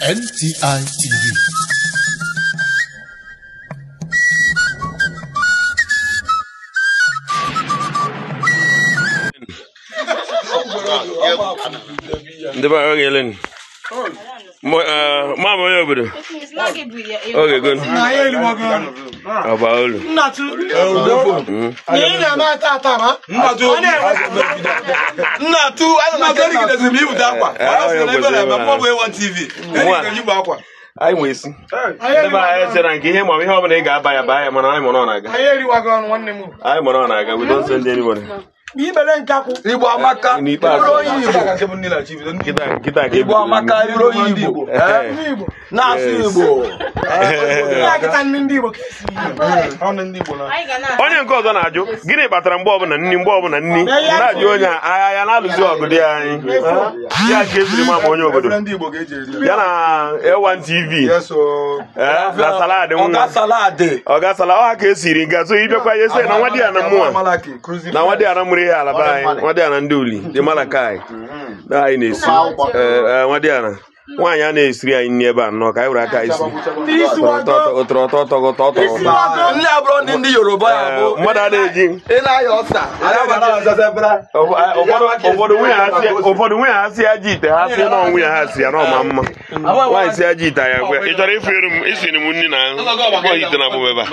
N.T.I TV. Ndeba ogelen. Mama Onyeobodo. Okay, good. About Nnatuu. I wish. We don't send anybody. Igbo amaka Igbo amaka Igbo na-asụ Igbo onye nke ọzọ na-ajụ gịnị kpatara mgbe ọbụla nni na-ajụ onye agha ya na-alụzi ọgụ dị anyị ya ka eziri mama Onyeobodo ya na N.T.I na salad ọga salad ọha ka esiri nga so ibekwa ya ese na nwa dị ya na mmụọ na nwa dị ya na mụrụ ihe ala ba anyị nwa dị ya na ndị uli dị Malakai na anyị na-esi nwa dị ya na nwaanyị a na-esiri anyị nri ebe a nnọọ ka anyị were aka isi ndị abụrụ ndị Yoruba ya bụ mmadụ a na-eji ụfọdụ nwunye ha si aji ite ha si na nwunye ha si ya na ọma mma nwaanyị si aji ite ya gwe ị chọrọ isiri m nri na ite na abụm ebe a